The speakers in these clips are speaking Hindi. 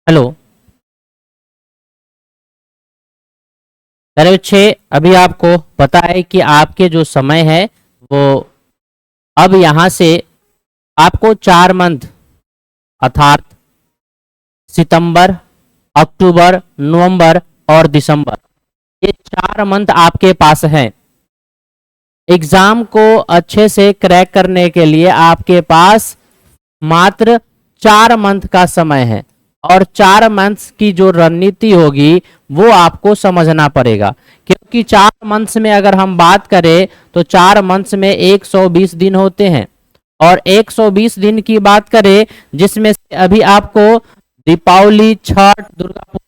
हेलो। अरे बच्चे, अभी आपको पता है कि आपके जो समय है वो अब यहाँ से आपको 4 मंथ अर्थात सितंबर, अक्टूबर, नवंबर और दिसंबर, ये 4 मंथ आपके पास हैं। एग्जाम को अच्छे से क्रैक करने के लिए आपके पास मात्र 4 मंथ का समय है और 4 मंथ्स की जो रणनीति होगी वो आपको समझना पड़ेगा, क्योंकि 4 मंथ्स में अगर हम बात करें तो 4 मंथ्स में 120 दिन होते हैं और 120 दिन की बात करें जिसमें से अभी आपको दीपावली, छठ, दुर्गा पूजा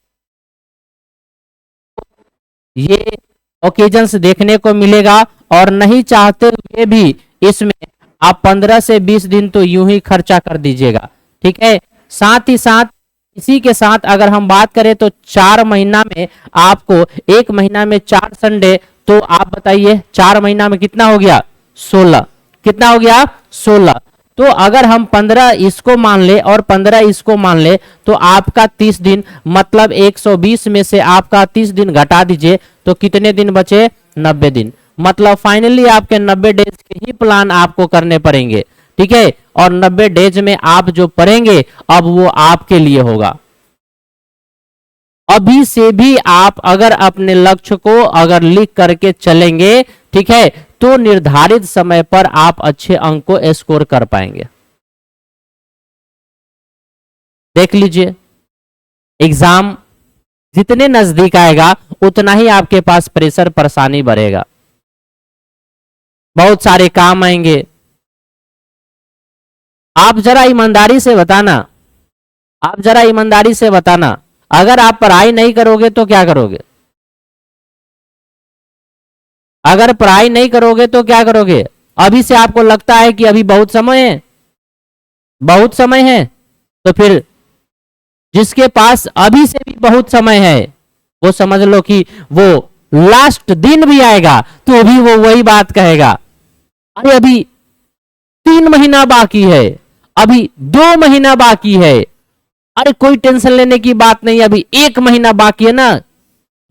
ये ओकेजन्स देखने को मिलेगा और नहीं चाहते हुए भी इसमें आप 15 से 20 दिन तो यूं ही खर्चा कर दीजिएगा। ठीक है, साथ ही साथ इसी के साथ अगर हम बात करें तो 4 महीना में आपको 1 महीना में 4 संडे, तो आप बताइए 4 महीना में कितना हो गया? 16। कितना हो गया? 16। तो अगर हम 15 इसको मान ले और 15 इसको मान ले तो आपका 30 दिन, मतलब 120 में से आपका 30 दिन घटा दीजिए तो कितने दिन बचे? 90 दिन। मतलब फाइनली आपके 90 डेज के ही प्लान आपको करने पड़ेंगे। ठीक है, और 90 डेज में आप जो पढ़ेंगे अब वो आपके लिए होगा। अभी से भी आप अगर अपने लक्ष्य को अगर लिख करके चलेंगे, ठीक है, तो निर्धारित समय पर आप अच्छे अंक को स्कोर कर पाएंगे। देख लीजिए, एग्जाम जितने नजदीक आएगा उतना ही आपके पास प्रेशर, परेशानी बढ़ेगा, बहुत सारे काम आएंगे। आप जरा ईमानदारी से बताना, आप जरा ईमानदारी से बताना, अगर आप पढ़ाई नहीं करोगे तो क्या करोगे? अगर पढ़ाई नहीं करोगे तो क्या करोगे? अभी से आपको लगता है कि अभी बहुत समय है, बहुत समय है, तो फिर जिसके पास अभी से भी बहुत समय है वो समझ लो कि वो लास्ट दिन भी आएगा तो भी वो वही बात कहेगा, अरे अभी 3 महीना बाकी है, अभी 2 महीना बाकी है, अरे कोई टेंशन लेने की बात नहीं, अभी 1 महीना बाकी है ना,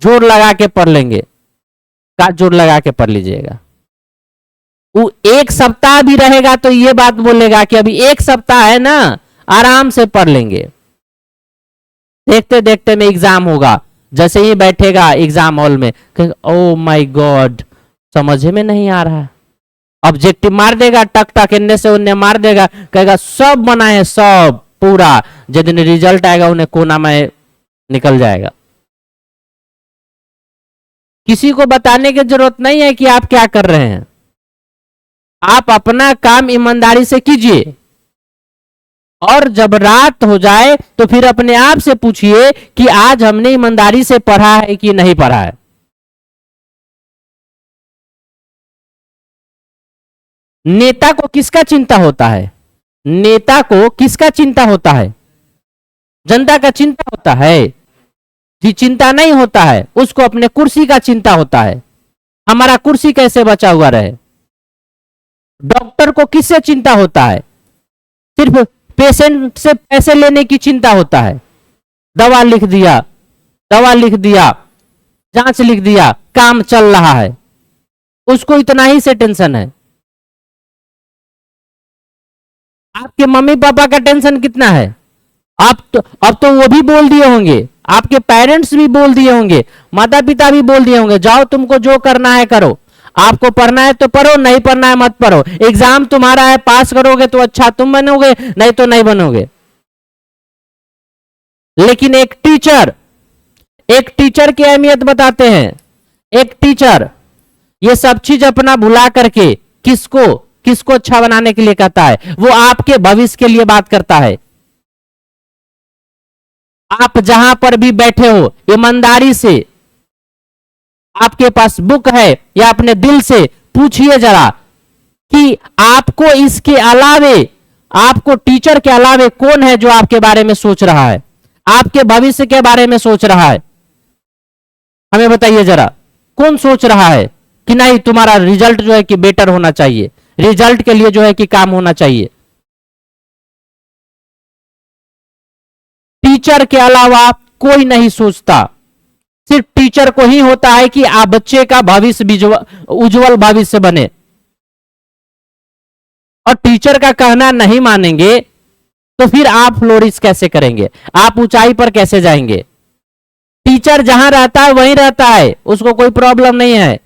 जोर लगा के पढ़ लेंगे। का जोर लगा के पढ़ लीजिएगा। वो 1 सप्ताह भी रहेगा तो ये बात बोलेगा कि अभी 1 सप्ताह है ना, आराम से पढ़ लेंगे। देखते देखते में एग्जाम होगा, जैसे ही बैठेगा एग्जाम हॉल में ओ माय गॉड समझ में नहीं आ रहा है, ऑब्जेक्टिव मार देगा, टक टक इन्ने से उन्ने मार देगा, कहेगा सब बनाए सब पूरा, जिस दिन रिजल्ट आएगा उन्हें कोना में निकल जाएगा। किसी को बताने की जरूरत नहीं है कि आप क्या कर रहे हैं, आप अपना काम ईमानदारी से कीजिए और जब रात हो जाए तो फिर अपने आप से पूछिए कि आज हमने ईमानदारी से पढ़ा है कि नहीं पढ़ा है। नेता को किसका चिंता होता है? नेता को किसका चिंता होता है? जनता का चिंता होता है जी? चिंता नहीं होता है, उसको अपने कुर्सी का चिंता होता है, हमारा कुर्सी कैसे बचा हुआ रहे। डॉक्टर को किससे चिंता होता है? सिर्फ पेशेंट से पैसे लेने की चिंता होता है, दवा लिख दिया, दवा लिख दिया, जांच लिख दिया, काम चल रहा है, उसको इतना ही से टेंशन है। आपके मम्मी पापा का टेंशन कितना है? आप तो अब तो वो भी बोल दिए होंगे, आपके पेरेंट्स भी बोल दिए होंगे, माता पिता भी बोल दिए होंगे, जाओ तुमको जो करना है करो, आपको पढ़ना है तो पढ़ो, नहीं पढ़ना है मत पढ़ो, एग्जाम तुम्हारा है, पास करोगे तो अच्छा तुम बनोगे, नहीं तो नहीं बनोगे। लेकिन एक टीचर की अहमियत बताते हैं। एक टीचर ये सब चीज अपना भुला करके किसको किसको अच्छा बनाने के लिए कहता है? वो आपके भविष्य के लिए बात करता है। आप जहां पर भी बैठे हो ईमानदारी से, आपके पास बुक है या अपने दिल से पूछिए जरा कि आपको इसके अलावे, आपको टीचर के अलावे कौन है जो आपके बारे में सोच रहा है, आपके भविष्य के बारे में सोच रहा है? हमें बताइए जरा, कौन सोच रहा है कि नहीं तुम्हारा रिजल्ट जो है कि बेटर होना चाहिए, रिजल्ट के लिए जो है कि काम होना चाहिए? टीचर के अलावा कोई नहीं सोचता। सिर्फ टीचर को ही होता है कि आप बच्चे का भविष्य उज्जवल भविष्य बने। और टीचर का कहना नहीं मानेंगे तो फिर आप फ्लोरिश कैसे करेंगे, आप ऊंचाई पर कैसे जाएंगे। टीचर जहां रहता है वहीं रहता है, उसको कोई प्रॉब्लम नहीं है,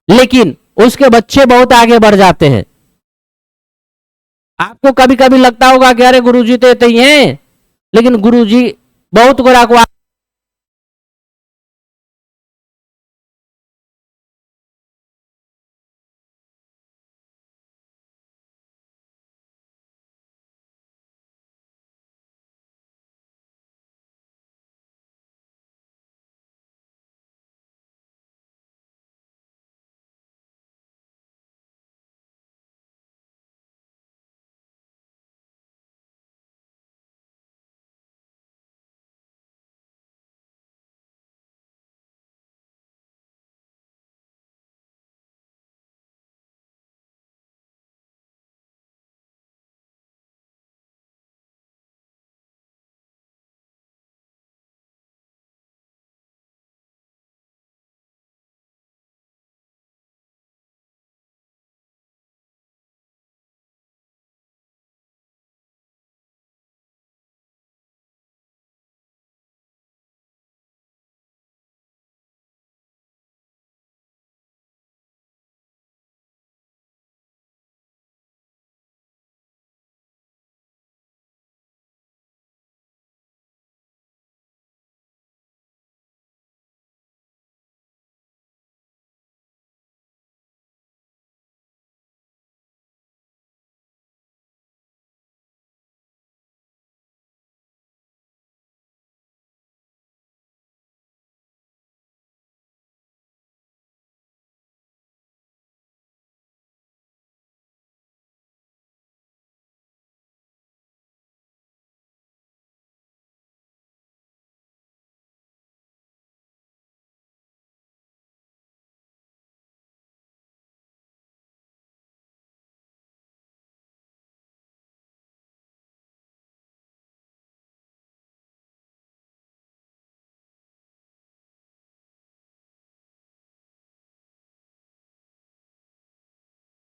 लेकिन उसके बच्चे बहुत आगे बढ़ जाते हैं। आपको कभी कभी लगता होगा कि अरे गुरुजी तो ही हैं, लेकिन गुरुजी बहुत गोरा को